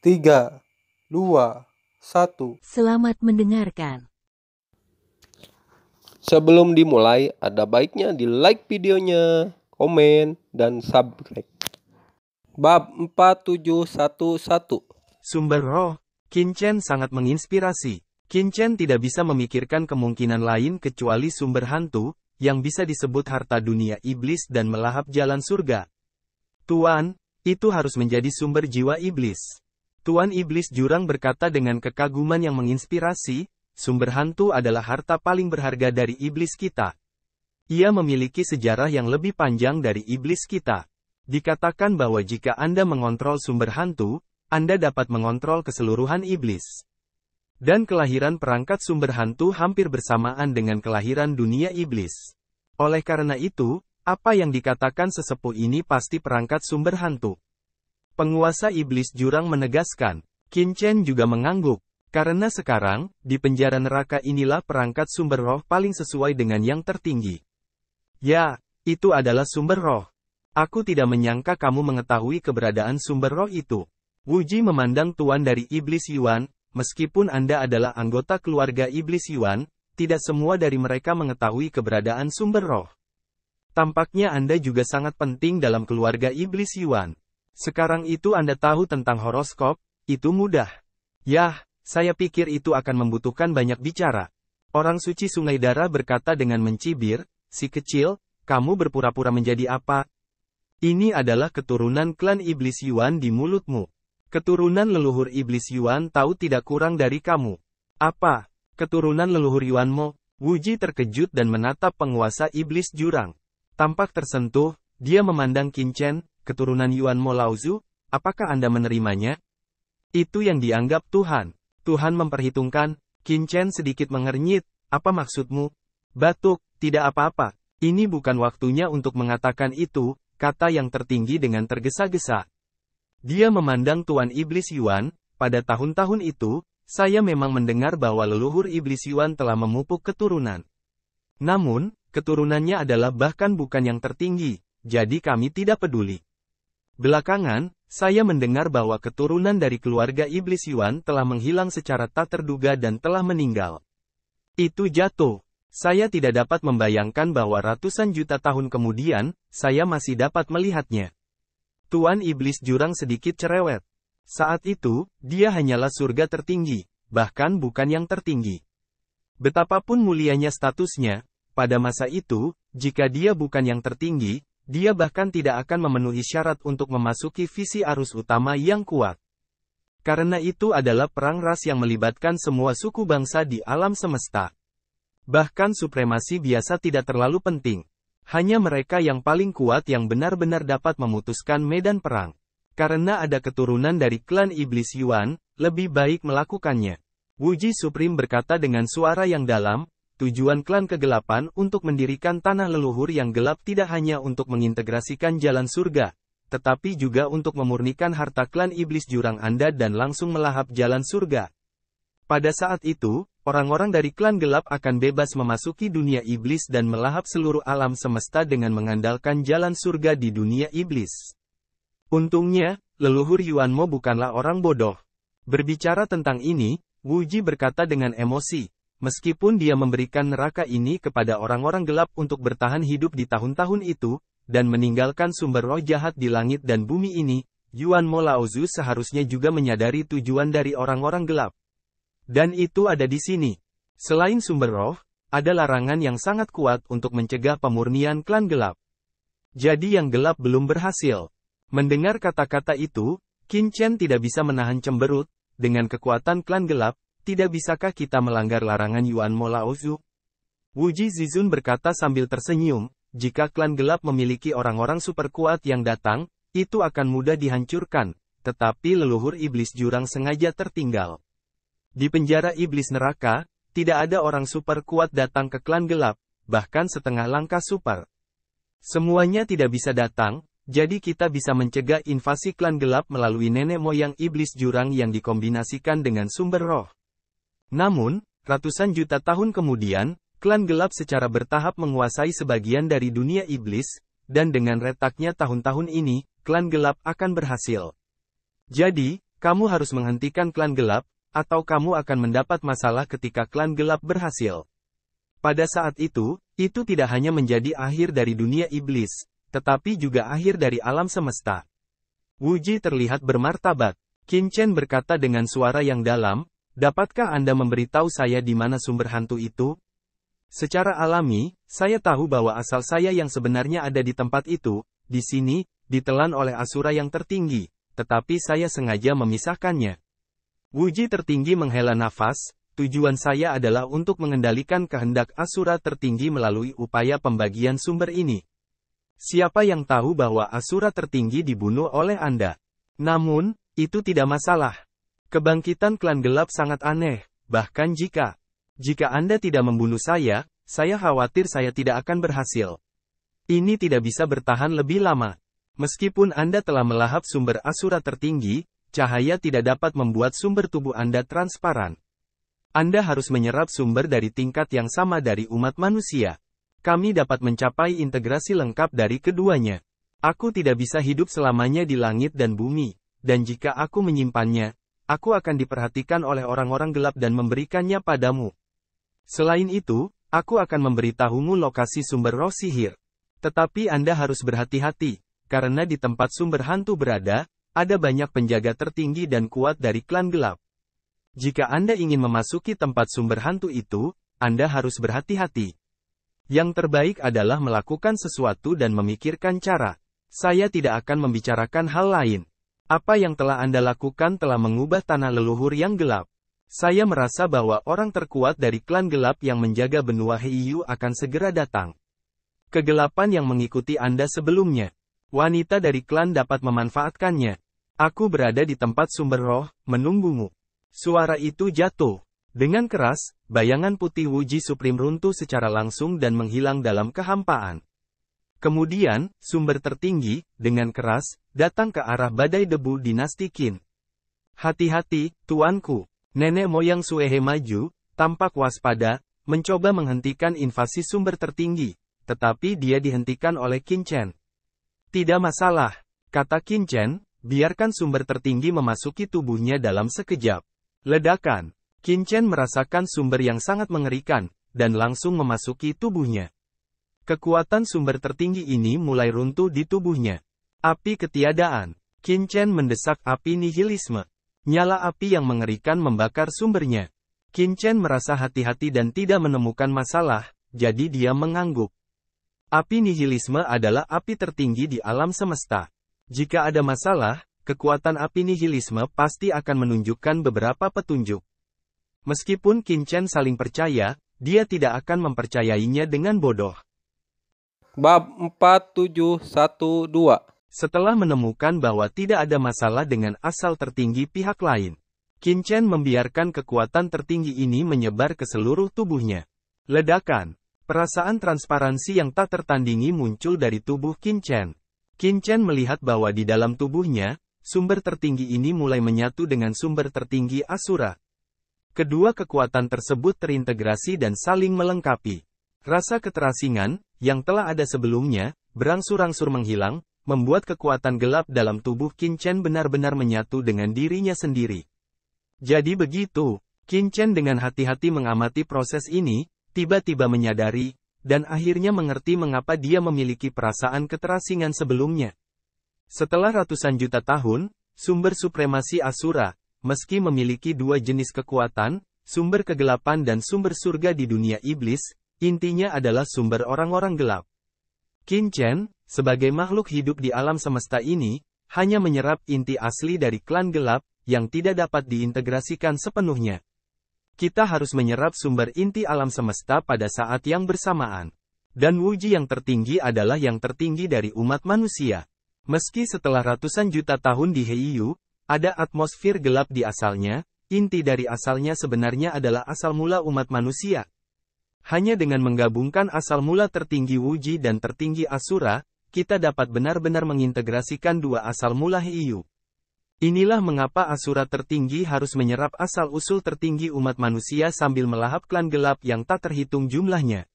3, 2, 1. Selamat mendengarkan. Sebelum dimulai, ada baiknya di like videonya, komen, dan subscribe. Bab 4711. Sumber roh, Qin-Chen sangat menginspirasi. Qin-Chen tidak bisa memikirkan kemungkinan lain kecuali sumber hantu, yang bisa disebut harta dunia iblis dan melahap jalan surga. Tuan, itu harus menjadi sumber jiwa iblis. Tuan Iblis Jurang berkata dengan kekaguman yang menginspirasi, sumber hantu adalah harta paling berharga dari iblis kita. Ia memiliki sejarah yang lebih panjang dari iblis kita. Dikatakan bahwa jika Anda mengontrol sumber hantu, Anda dapat mengontrol keseluruhan iblis. Dan kelahiran perangkat sumber hantu hampir bersamaan dengan kelahiran dunia iblis. Oleh karena itu, apa yang dikatakan sesepuh ini pasti perangkat sumber hantu. Penguasa iblis jurang menegaskan. Qin-Chen juga mengangguk. Karena sekarang, di penjara neraka inilah perangkat sumber roh paling sesuai dengan yang tertinggi. Ya, itu adalah sumber roh. Aku tidak menyangka kamu mengetahui keberadaan sumber roh itu. Wuji memandang tuan dari iblis Yuan, meskipun Anda adalah anggota keluarga iblis Yuan, tidak semua dari mereka mengetahui keberadaan sumber roh. Tampaknya Anda juga sangat penting dalam keluarga iblis Yuan. Sekarang itu Anda tahu tentang horoskop, itu mudah. Yah, saya pikir itu akan membutuhkan banyak bicara. Orang suci Sungai Dara berkata dengan mencibir, si kecil, kamu berpura-pura menjadi apa? Ini adalah keturunan klan iblis Yuan di mulutmu. Keturunan leluhur iblis Yuan tahu tidak kurang dari kamu. Apa? Keturunan leluhur Yuanmu? Wuji terkejut dan menatap penguasa iblis jurang. Tampak tersentuh, dia memandang Qin-Chen, keturunan Yuan Mo Laozu, apakah Anda menerimanya? Itu yang dianggap Tuhan. Tuhan memperhitungkan. Qin-Chen sedikit mengernyit, apa maksudmu? Batuk, tidak apa-apa. Ini bukan waktunya untuk mengatakan itu, kata yang tertinggi dengan tergesa-gesa. Dia memandang Tuan Iblis Yuan, pada tahun-tahun itu, saya memang mendengar bahwa leluhur Iblis Yuan telah memupuk keturunan. Namun, keturunannya adalah bahkan bukan yang tertinggi, jadi kami tidak peduli. Belakangan, saya mendengar bahwa keturunan dari keluarga Iblis Yuan telah menghilang secara tak terduga dan telah meninggal. Itu jatuh. Saya tidak dapat membayangkan bahwa ratusan juta tahun kemudian, saya masih dapat melihatnya. Tuan Iblis Jurang sedikit cerewet. Saat itu, dia hanyalah surga tertinggi, bahkan bukan yang tertinggi. Betapapun mulianya statusnya, pada masa itu, jika dia bukan yang tertinggi, dia bahkan tidak akan memenuhi syarat untuk memasuki visi arus utama yang kuat. Karena itu adalah perang ras yang melibatkan semua suku bangsa di alam semesta. Bahkan supremasi biasa tidak terlalu penting. Hanya mereka yang paling kuat yang benar-benar dapat memutuskan medan perang. Karena ada keturunan dari klan Iblis Yuan, lebih baik melakukannya. Wuji Supreme berkata dengan suara yang dalam, tujuan klan kegelapan untuk mendirikan tanah leluhur yang gelap tidak hanya untuk mengintegrasikan jalan surga, tetapi juga untuk memurnikan harta klan iblis jurang Anda dan langsung melahap jalan surga. Pada saat itu, orang-orang dari klan gelap akan bebas memasuki dunia iblis dan melahap seluruh alam semesta dengan mengandalkan jalan surga di dunia iblis. Untungnya, leluhur Yuanmo bukanlah orang bodoh. Berbicara tentang ini, Wuji berkata dengan emosi. Meskipun dia memberikan neraka ini kepada orang-orang gelap untuk bertahan hidup di tahun-tahun itu, dan meninggalkan sumber roh jahat di langit dan bumi ini, Yuan Mo Laozu seharusnya juga menyadari tujuan dari orang-orang gelap. Dan itu ada di sini. Selain sumber roh, ada larangan yang sangat kuat untuk mencegah pemurnian klan gelap. Jadi yang gelap belum berhasil. Mendengar kata-kata itu, Qin-Chen tidak bisa menahan cemberut, dengan kekuatan klan gelap, tidak bisakah kita melanggar larangan Yuan Mo Laozu? Wuji Zizun berkata sambil tersenyum, jika klan gelap memiliki orang-orang super kuat yang datang, itu akan mudah dihancurkan, tetapi leluhur iblis jurang sengaja tertinggal. Di penjara iblis neraka, tidak ada orang super kuat datang ke klan gelap, bahkan setengah langkah super. Semuanya tidak bisa datang, jadi kita bisa mencegah invasi klan gelap melalui nenek moyang iblis jurang yang dikombinasikan dengan sumber roh. Namun, ratusan juta tahun kemudian, klan gelap secara bertahap menguasai sebagian dari dunia iblis, dan dengan retaknya tahun-tahun ini, klan gelap akan berhasil. Jadi, kamu harus menghentikan klan gelap, atau kamu akan mendapat masalah ketika klan gelap berhasil. Pada saat itu tidak hanya menjadi akhir dari dunia iblis, tetapi juga akhir dari alam semesta. Wuji terlihat bermartabat. Qin Chen berkata dengan suara yang dalam, dapatkah Anda memberitahu saya di mana sumber hantu itu? Secara alami, saya tahu bahwa asal saya yang sebenarnya ada di tempat itu, di sini, ditelan oleh Asura yang tertinggi, tetapi saya sengaja memisahkannya. Wuji tertinggi menghela nafas, tujuan saya adalah untuk mengendalikan kehendak Asura tertinggi melalui upaya pembagian sumber ini. Siapa yang tahu bahwa Asura tertinggi dibunuh oleh Anda? Namun, itu tidak masalah. Kebangkitan klan gelap sangat aneh, bahkan jika Anda tidak membunuh saya khawatir saya tidak akan berhasil. Ini tidak bisa bertahan lebih lama. Meskipun Anda telah melahap sumber Asura tertinggi, cahaya tidak dapat membuat sumber tubuh Anda transparan. Anda harus menyerap sumber dari tingkat yang sama dari umat manusia. Kami dapat mencapai integrasi lengkap dari keduanya. Aku tidak bisa hidup selamanya di langit dan bumi, dan jika aku menyimpannya, aku akan diperhatikan oleh orang-orang gelap dan memberikannya padamu. Selain itu, aku akan memberitahumu lokasi sumber roh sihir. Tetapi Anda harus berhati-hati, karena di tempat sumber hantu berada, ada banyak penjaga tertinggi dan kuat dari klan gelap. Jika Anda ingin memasuki tempat sumber hantu itu, Anda harus berhati-hati. Yang terbaik adalah melakukan sesuatu dan memikirkan cara. Saya tidak akan membicarakan hal lain. Apa yang telah Anda lakukan telah mengubah tanah leluhur yang gelap. Saya merasa bahwa orang terkuat dari klan gelap yang menjaga benua Heiyu akan segera datang. Kegelapan yang mengikuti Anda sebelumnya. Wanita dari klan dapat memanfaatkannya. Aku berada di tempat sumber roh, menunggumu. Suara itu jatuh. Dengan keras, bayangan putih Wuji Supreme runtuh secara langsung dan menghilang dalam kehampaan. Kemudian, sumber tertinggi, dengan keras, datang ke arah badai debu dinasti Qin. Hati-hati, tuanku. Nenek moyang Suehe maju, tampak waspada, mencoba menghentikan invasi sumber tertinggi, tetapi dia dihentikan oleh Qin Chen. Tidak masalah, kata Qin Chen, biarkan sumber tertinggi memasuki tubuhnya dalam sekejap. Ledakan. Qin Chen merasakan sumber yang sangat mengerikan, dan langsung memasuki tubuhnya. Kekuatan sumber tertinggi ini mulai runtuh di tubuhnya. Api ketiadaan. Qin Chen mendesak api nihilisme. Nyala api yang mengerikan membakar sumbernya. Qin Chen merasa hati-hati dan tidak menemukan masalah, jadi dia mengangguk. Api nihilisme adalah api tertinggi di alam semesta. Jika ada masalah, kekuatan api nihilisme pasti akan menunjukkan beberapa petunjuk. Meskipun Qin Chen saling percaya, dia tidak akan mempercayainya dengan bodoh. Bab 4712. Setelah menemukan bahwa tidak ada masalah dengan asal tertinggi pihak lain, Qin Chen membiarkan kekuatan tertinggi ini menyebar ke seluruh tubuhnya. Ledakan. Perasaan transparansi yang tak tertandingi muncul dari tubuh Qin Chen. Qin Chen melihat bahwa di dalam tubuhnya, sumber tertinggi ini mulai menyatu dengan sumber tertinggi Asura. Kedua kekuatan tersebut terintegrasi dan saling melengkapi. Rasa keterasingan, yang telah ada sebelumnya, berangsur-angsur menghilang, membuat kekuatan gelap dalam tubuh Qin Chen benar-benar menyatu dengan dirinya sendiri. Jadi begitu, Qin Chen dengan hati-hati mengamati proses ini, tiba-tiba menyadari, dan akhirnya mengerti mengapa dia memiliki perasaan keterasingan sebelumnya. Setelah ratusan juta tahun, sumber supremasi Asura, meski memiliki dua jenis kekuatan, sumber kegelapan dan sumber surga di dunia iblis, intinya adalah sumber orang-orang gelap. Qin Chen, sebagai makhluk hidup di alam semesta ini, hanya menyerap inti asli dari klan gelap, yang tidak dapat diintegrasikan sepenuhnya. Kita harus menyerap sumber inti alam semesta pada saat yang bersamaan. Dan Wuji yang tertinggi adalah yang tertinggi dari umat manusia. Meski setelah ratusan juta tahun di Heiyu, ada atmosfer gelap di asalnya, inti dari asalnya sebenarnya adalah asal mula umat manusia. Hanya dengan menggabungkan asal mula tertinggi Wuji dan tertinggi Asura, kita dapat benar-benar mengintegrasikan dua asal mula Heiyu. Inilah mengapa Asura tertinggi harus menyerap asal-usul tertinggi umat manusia sambil melahap klan gelap yang tak terhitung jumlahnya.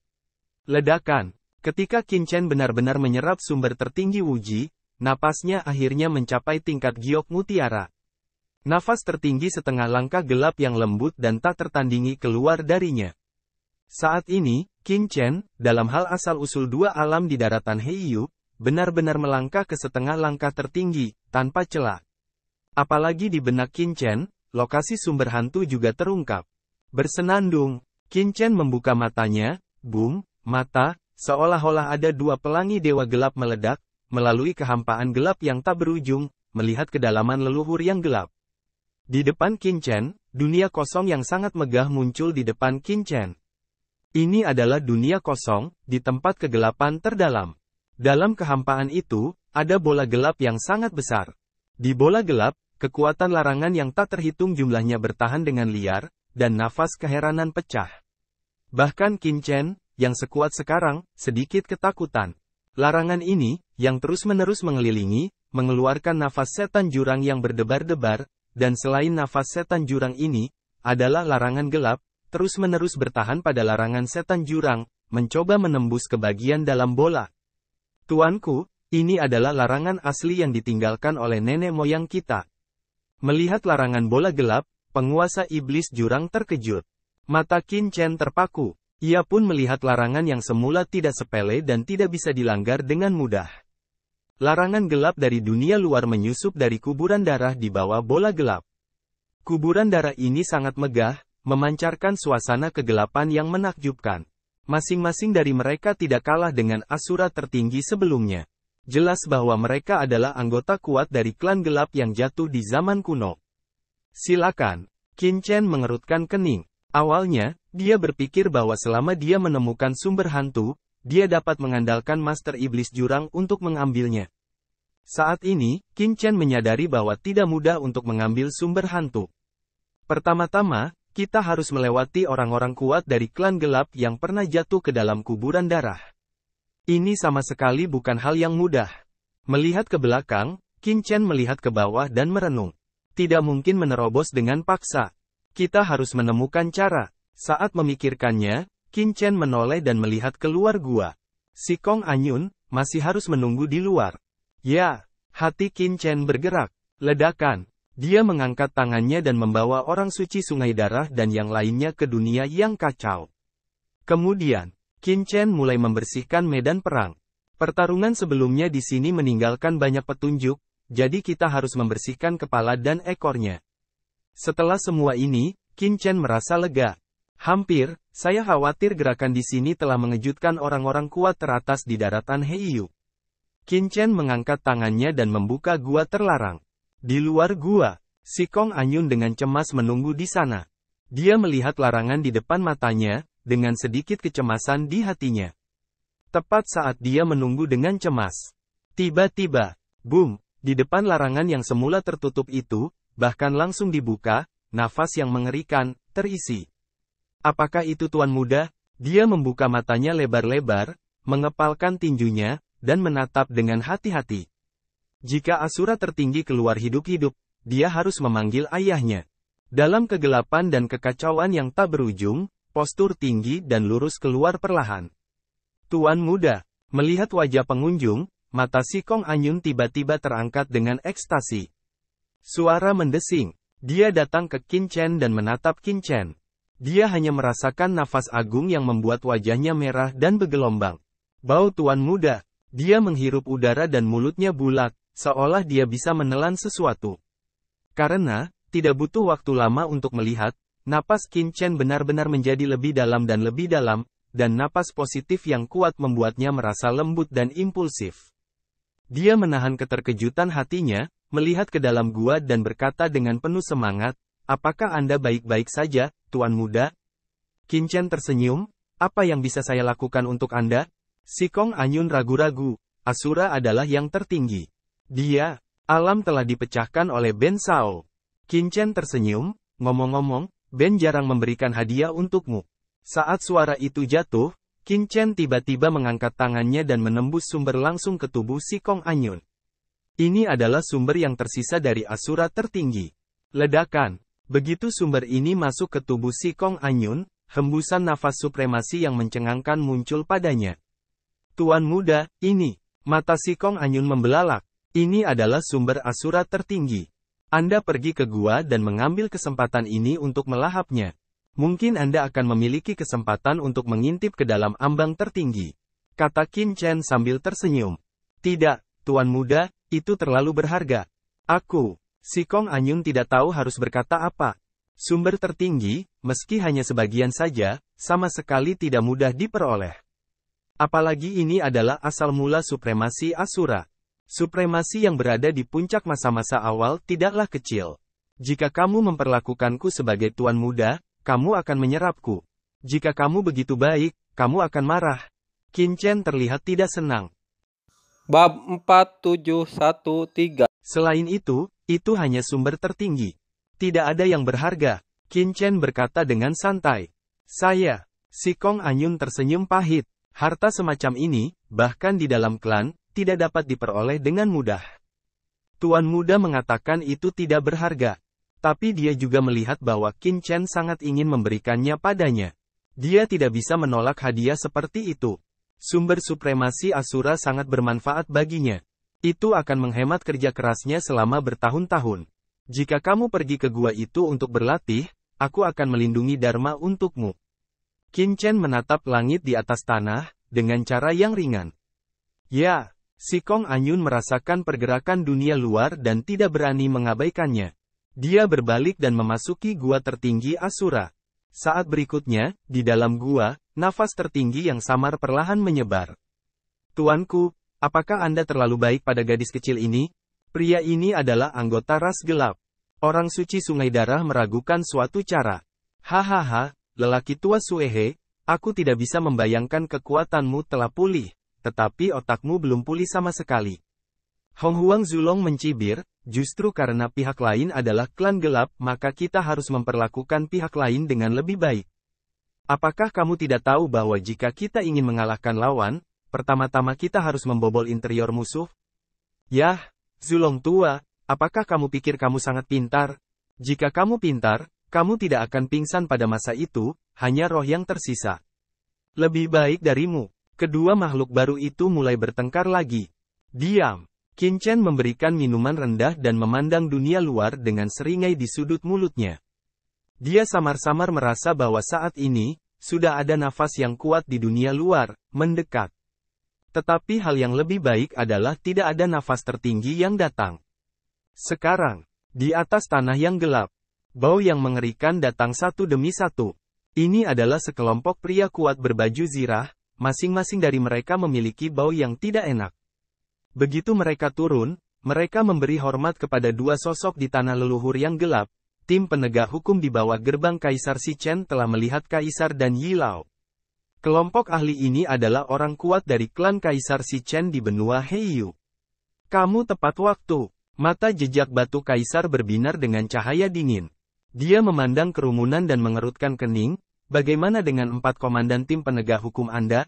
Ledakan. Ketika Qin Chen benar-benar menyerap sumber tertinggi Wuji, napasnya akhirnya mencapai tingkat giok mutiara. Nafas tertinggi setengah langkah gelap yang lembut dan tak tertandingi keluar darinya. Saat ini, Qin Chen, dalam hal asal-usul dua alam di daratan Heiyu, benar-benar melangkah ke setengah langkah tertinggi, tanpa celah. Apalagi di benak Qin Chen, lokasi sumber hantu juga terungkap. Bersenandung, Qin Chen membuka matanya, mata, seolah-olah ada dua pelangi dewa gelap meledak, melalui kehampaan gelap yang tak berujung, melihat kedalaman leluhur yang gelap. Di depan Qin Chen, dunia kosong yang sangat megah muncul di depan Qin Chen. Ini adalah dunia kosong, di tempat kegelapan terdalam. Dalam kehampaan itu, ada bola gelap yang sangat besar. Di bola gelap, kekuatan larangan yang tak terhitung jumlahnya bertahan dengan liar, dan nafas keheranan pecah. Bahkan Qin Chen, yang sekuat sekarang, sedikit ketakutan. Larangan ini, yang terus-menerus mengelilingi, mengeluarkan nafas setan jurang yang berdebar-debar, dan selain nafas setan jurang ini, adalah larangan gelap, terus-menerus bertahan pada larangan setan jurang, mencoba menembus ke bagian dalam bola. Tuanku, ini adalah larangan asli yang ditinggalkan oleh nenek moyang kita. Melihat larangan bola gelap, penguasa iblis jurang terkejut. Mata Qin Chen terpaku. Ia pun melihat larangan yang semula tidak sepele dan tidak bisa dilanggar dengan mudah. Larangan gelap dari dunia luar menyusup dari kuburan darah di bawah bola gelap. Kuburan darah ini sangat megah, memancarkan suasana kegelapan yang menakjubkan. Masing-masing dari mereka tidak kalah dengan asura tertinggi sebelumnya. Jelas bahwa mereka adalah anggota kuat dari klan gelap yang jatuh di zaman kuno. Silakan. Qin Chen mengerutkan kening. Awalnya, dia berpikir bahwa selama dia menemukan sumber hantu, dia dapat mengandalkan Master Iblis Jurang untuk mengambilnya. Saat ini, Qin Chen menyadari bahwa tidak mudah untuk mengambil sumber hantu. Pertama-tama, kita harus melewati orang-orang kuat dari klan gelap yang pernah jatuh ke dalam kuburan darah. Ini sama sekali bukan hal yang mudah. Melihat ke belakang, Qin Chen melihat ke bawah dan merenung. Tidak mungkin menerobos dengan paksa. Kita harus menemukan cara. Saat memikirkannya, Qin Chen menoleh dan melihat keluar gua. Si Kong Anyun masih harus menunggu di luar. Ya, hati Qin Chen bergerak. Ledakan. Dia mengangkat tangannya dan membawa orang suci sungai darah dan yang lainnya ke dunia yang kacau. Kemudian, Qin Chen mulai membersihkan medan perang. Pertarungan sebelumnya di sini meninggalkan banyak petunjuk, jadi kita harus membersihkan kepala dan ekornya. Setelah semua ini, Qin Chen merasa lega. Hampir, saya khawatir gerakan di sini telah mengejutkan orang-orang kuat teratas di daratan Heiyu. Qin Chen mengangkat tangannya dan membuka gua terlarang. Di luar gua, si Kong Anyun dengan cemas menunggu di sana. Dia melihat larangan di depan matanya, dengan sedikit kecemasan di hatinya. Tepat saat dia menunggu dengan cemas. Tiba-tiba, di depan larangan yang semula tertutup itu, bahkan langsung dibuka, nafas yang mengerikan, terisi. Apakah itu Tuan Muda? Dia membuka matanya lebar-lebar, mengepalkan tinjunya, dan menatap dengan hati-hati. Jika Asura tertinggi keluar hidup-hidup, dia harus memanggil ayahnya. Dalam kegelapan dan kekacauan yang tak berujung, postur tinggi dan lurus keluar perlahan. Tuan Muda, melihat wajah pengunjung, mata si Kong Anyun tiba-tiba terangkat dengan ekstasi. Suara mendesing. Dia datang ke Qin Chen dan menatap Qin Chen. Dia hanya merasakan nafas agung yang membuat wajahnya merah dan bergelombang. Bau Tuan Muda. Dia menghirup udara dan mulutnya bulat, seolah dia bisa menelan sesuatu. Karena, tidak butuh waktu lama untuk melihat, napas Qin Chen benar-benar menjadi lebih dalam, dan napas positif yang kuat membuatnya merasa lembut dan impulsif. Dia menahan keterkejutan hatinya, melihat ke dalam gua dan berkata dengan penuh semangat, "Apakah Anda baik-baik saja, Tuan Muda?" Qin Chen tersenyum, "Apa yang bisa saya lakukan untuk Anda?" Si Kong Anyun ragu-ragu. Asura adalah yang tertinggi. Dia, alam telah dipecahkan oleh Ben Sao. Qin Chen tersenyum, "Ngomong-ngomong, Ben jarang memberikan hadiah untukmu." Saat suara itu jatuh, Qin Chen tiba-tiba mengangkat tangannya dan menembus sumber langsung ke tubuh si Kong Anyun. Ini adalah sumber yang tersisa dari Asura tertinggi. Ledakan. Begitu sumber ini masuk ke tubuh si Kong Anyun, hembusan nafas supremasi yang mencengangkan muncul padanya. Tuan Muda, ini. Mata si Kong Anyun membelalak. Ini adalah sumber Asura tertinggi. Anda pergi ke gua dan mengambil kesempatan ini untuk melahapnya. Mungkin Anda akan memiliki kesempatan untuk mengintip ke dalam ambang tertinggi. Kata Qin Chen sambil tersenyum. Tidak, Tuan Muda, itu terlalu berharga. Aku, si Kong Anyun tidak tahu harus berkata apa. Sumber tertinggi, meski hanya sebagian saja, sama sekali tidak mudah diperoleh. Apalagi ini adalah asal mula supremasi Asura. Supremasi yang berada di puncak masa-masa awal tidaklah kecil. Jika kamu memperlakukanku sebagai tuan muda, kamu akan menyerapku. Jika kamu begitu baik, kamu akan marah. Qin Chen terlihat tidak senang. Bab 4713. Selain itu hanya sumber tertinggi. Tidak ada yang berharga. Qin Chen berkata dengan santai. Si Kong Anyun tersenyum pahit. Harta semacam ini, bahkan di dalam klan, tidak dapat diperoleh dengan mudah. Tuan muda mengatakan itu tidak berharga. Tapi dia juga melihat bahwa Qin Chen sangat ingin memberikannya padanya. Dia tidak bisa menolak hadiah seperti itu. Sumber supremasi Asura sangat bermanfaat baginya. Itu akan menghemat kerja kerasnya selama bertahun-tahun. Jika kamu pergi ke gua itu untuk berlatih, aku akan melindungi Dharma untukmu. Qin Chen menatap langit di atas tanah, dengan cara yang ringan. Ya. Si Kong Anyun merasakan pergerakan dunia luar dan tidak berani mengabaikannya. Dia berbalik dan memasuki gua tertinggi Asura. Saat berikutnya, di dalam gua, nafas tertinggi yang samar perlahan menyebar. Tuanku, apakah Anda terlalu baik pada gadis kecil ini? Pria ini adalah anggota ras gelap. Orang suci Sungai Darah meragukan suatu cara. Hahaha, lelaki tua Suehe, aku tidak bisa membayangkan kekuatanmu telah pulih. Tetapi otakmu belum pulih sama sekali. Hong Huang Zulong mencibir, justru karena pihak lain adalah klan gelap, maka kita harus memperlakukan pihak lain dengan lebih baik. Apakah kamu tidak tahu bahwa jika kita ingin mengalahkan lawan, pertama-tama kita harus membobol interior musuh? Yah, Zulong tua, apakah kamu pikir kamu sangat pintar? Jika kamu pintar, kamu tidak akan pingsan pada masa itu, hanya roh yang tersisa. Lebih baik darimu. Kedua makhluk baru itu mulai bertengkar lagi. Diam. Qin Chen memberikan minuman rendah dan memandang dunia luar dengan seringai di sudut mulutnya. Dia samar-samar merasa bahwa saat ini, sudah ada nafas yang kuat di dunia luar, mendekat. Tetapi hal yang lebih baik adalah tidak ada nafas tertinggi yang datang. Sekarang, di atas tanah yang gelap, bau yang mengerikan datang satu demi satu. Ini adalah sekelompok pria kuat berbaju zirah. Masing-masing dari mereka memiliki bau yang tidak enak. Begitu mereka turun, mereka memberi hormat kepada dua sosok di tanah leluhur yang gelap. Tim penegak hukum di bawah gerbang Kaisar Si Chen telah melihat Kaisar dan Yi Lao. Kelompok ahli ini adalah orang kuat dari klan Kaisar Si Chen di benua Heiyu. Kamu tepat waktu. Mata jejak batu Kaisar berbinar dengan cahaya dingin. Dia memandang kerumunan dan mengerutkan kening. Bagaimana dengan 4 komandan tim penegak hukum Anda?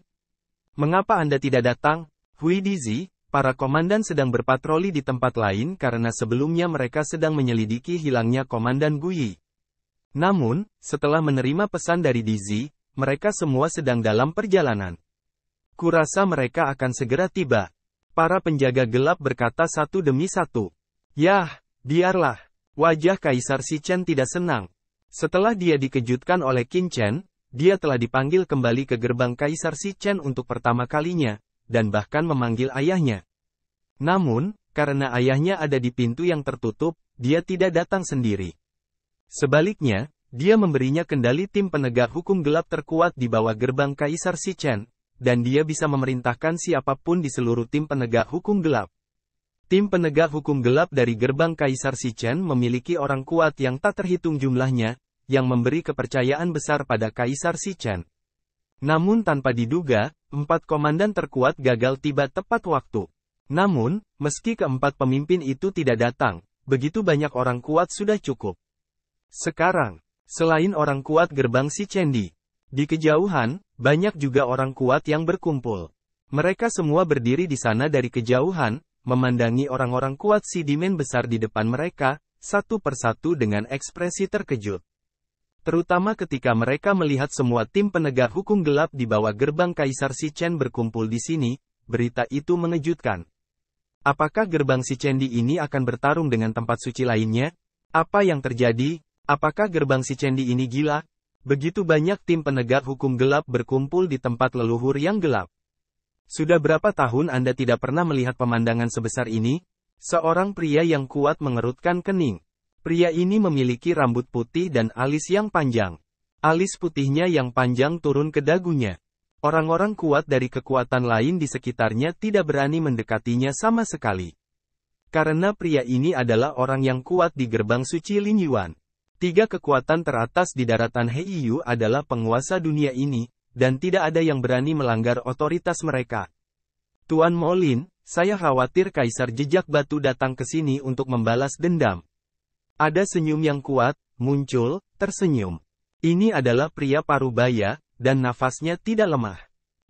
Mengapa Anda tidak datang? Hui Dizi, para komandan sedang berpatroli di tempat lain karena sebelumnya mereka sedang menyelidiki hilangnya Komandan Guyi. Namun, setelah menerima pesan dari Dizi, mereka semua sedang dalam perjalanan. Kurasa mereka akan segera tiba. Para penjaga gelap berkata satu demi satu. Yah, biarlah. Wajah Kaisar Si Chen tidak senang. Setelah dia dikejutkan oleh Qin Chen, dia telah dipanggil kembali ke gerbang Kaisar Si Chen untuk pertama kalinya, dan bahkan memanggil ayahnya. Namun, karena ayahnya ada di pintu yang tertutup, dia tidak datang sendiri. Sebaliknya, dia memberinya kendali tim penegak hukum gelap terkuat di bawah gerbang Kaisar Si Chen, dan dia bisa memerintahkan siapapun di seluruh tim penegak hukum gelap. Tim penegak hukum gelap dari gerbang Kaisar Si Chen memiliki orang kuat yang tak terhitung jumlahnya, yang memberi kepercayaan besar pada Kaisar Si Chen. Namun tanpa diduga, 4 komandan terkuat gagal tiba tepat waktu. Namun, meski keempat pemimpin itu tidak datang, begitu banyak orang kuat sudah cukup. Sekarang, selain orang kuat gerbang Si Chen di kejauhan, banyak juga orang kuat yang berkumpul. Mereka semua berdiri di sana dari kejauhan, memandangi orang-orang kuat sidimen besar di depan mereka, satu persatu dengan ekspresi terkejut. Terutama ketika mereka melihat semua tim penegak hukum gelap di bawah gerbang Kaisar Si Chen berkumpul di sini, berita itu mengejutkan. Apakah gerbang si Cendi ini akan bertarung dengan tempat suci lainnya? Apa yang terjadi? Apakah gerbang si Cendi ini gila? Begitu banyak tim penegak hukum gelap berkumpul di tempat leluhur yang gelap. Sudah berapa tahun Anda tidak pernah melihat pemandangan sebesar ini? Seorang pria yang kuat mengerutkan kening. Pria ini memiliki rambut putih dan alis yang panjang. Alis putihnya yang panjang turun ke dagunya. Orang-orang kuat dari kekuatan lain di sekitarnya tidak berani mendekatinya sama sekali. Karena pria ini adalah orang yang kuat di gerbang suci Lin Yuan. 3 kekuatan teratas di daratan Heiyu adalah penguasa dunia ini, dan tidak ada yang berani melanggar otoritas mereka. Tuan Molin, saya khawatir Kaisar Jejak Batu datang ke sini untuk membalas dendam. Ada senyum yang kuat, muncul, tersenyum. Ini adalah pria parubaya, dan nafasnya tidak lemah.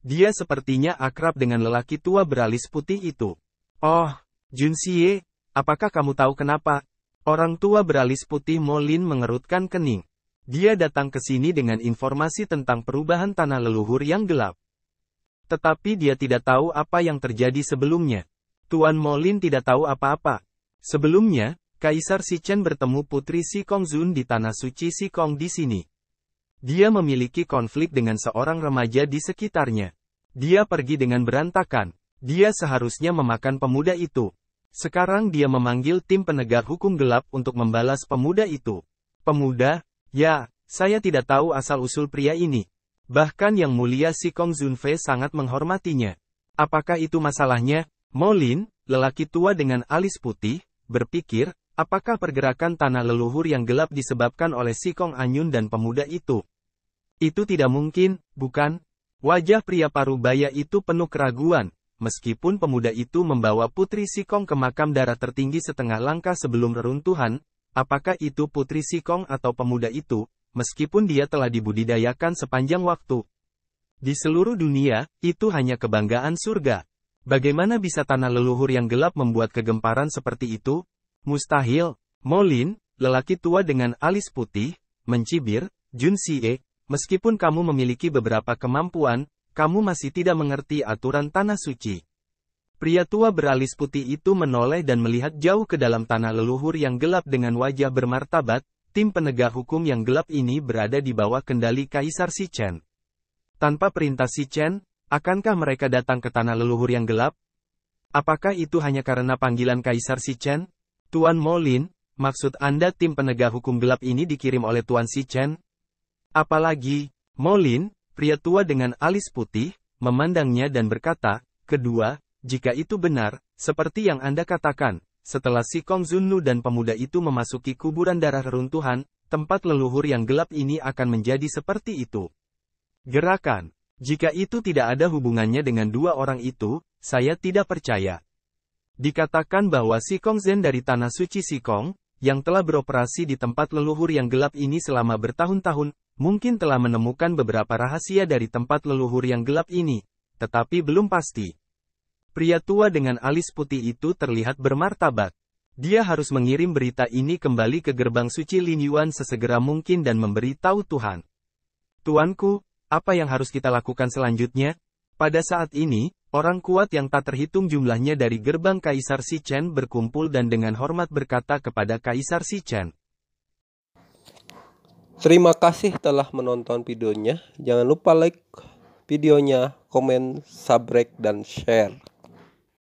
Dia sepertinya akrab dengan lelaki tua beralis putih itu. Oh, Junxie, apakah kamu tahu kenapa? Orang tua beralis putih Molin mengerutkan kening. Dia datang ke sini dengan informasi tentang perubahan tanah leluhur yang gelap. Tetapi dia tidak tahu apa yang terjadi sebelumnya. Tuan Molin tidak tahu apa-apa. Sebelumnya, Kaisar Si Chen bertemu Putri Si Kongzun di Tanah Suci Si Kong di sini. Dia memiliki konflik dengan seorang remaja di sekitarnya. Dia pergi dengan berantakan. Dia seharusnya memakan pemuda itu. Sekarang dia memanggil tim penegak hukum gelap untuk membalas pemuda itu. Pemuda? Ya, saya tidak tahu asal-usul pria ini. Bahkan Yang Mulia Si Kong Zunfei sangat menghormatinya. Apakah itu masalahnya? Molin, lelaki tua dengan alis putih, berpikir, apakah pergerakan tanah leluhur yang gelap disebabkan oleh Si Kong Anyun dan pemuda itu? Itu tidak mungkin, bukan? Wajah pria parubaya itu penuh keraguan, meskipun pemuda itu membawa Putri Si Kong ke makam darah tertinggi setengah langkah sebelum reruntuhan, apakah itu Putri Si Kong atau pemuda itu, meskipun dia telah dibudidayakan sepanjang waktu. Di seluruh dunia, itu hanya kebanggaan surga. Bagaimana bisa tanah leluhur yang gelap membuat kegemparan seperti itu? Mustahil. Molin, lelaki tua dengan alis putih, mencibir, Junxie, meskipun kamu memiliki beberapa kemampuan, kamu masih tidak mengerti aturan tanah suci. Pria tua beralis putih itu menoleh dan melihat jauh ke dalam tanah leluhur yang gelap dengan wajah bermartabat. Tim penegak hukum yang gelap ini berada di bawah kendali Kaisar Si Chen. Tanpa perintah Si Chen, akankah mereka datang ke tanah leluhur yang gelap? Apakah itu hanya karena panggilan Kaisar Si Chen? Tuan Molin, maksud Anda tim penegak hukum gelap ini dikirim oleh Tuan Si Chen? Apalagi, Molin, pria tua dengan alis putih, memandangnya dan berkata, kedua, jika itu benar, seperti yang Anda katakan, setelah Si Kong Zunnu dan pemuda itu memasuki kuburan darah reruntuhan, tempat leluhur yang gelap ini akan menjadi seperti itu. Gerakan. Jika itu tidak ada hubungannya dengan dua orang itu, saya tidak percaya. Dikatakan bahwa Si Kong Zen dari Tanah Suci Si Kong, yang telah beroperasi di tempat leluhur yang gelap ini selama bertahun-tahun, mungkin telah menemukan beberapa rahasia dari tempat leluhur yang gelap ini, tetapi belum pasti. Pria tua dengan alis putih itu terlihat bermartabat. Dia harus mengirim berita ini kembali ke gerbang suci Lin Yuan sesegera mungkin dan memberitahu Tuhan. Tuanku, apa yang harus kita lakukan selanjutnya? Pada saat ini, orang kuat yang tak terhitung jumlahnya dari gerbang Kaisar Si Chen berkumpul dan dengan hormat berkata kepada Kaisar Si Chen. Terima kasih telah menonton videonya. Jangan lupa like videonya, komen, subscribe, dan share.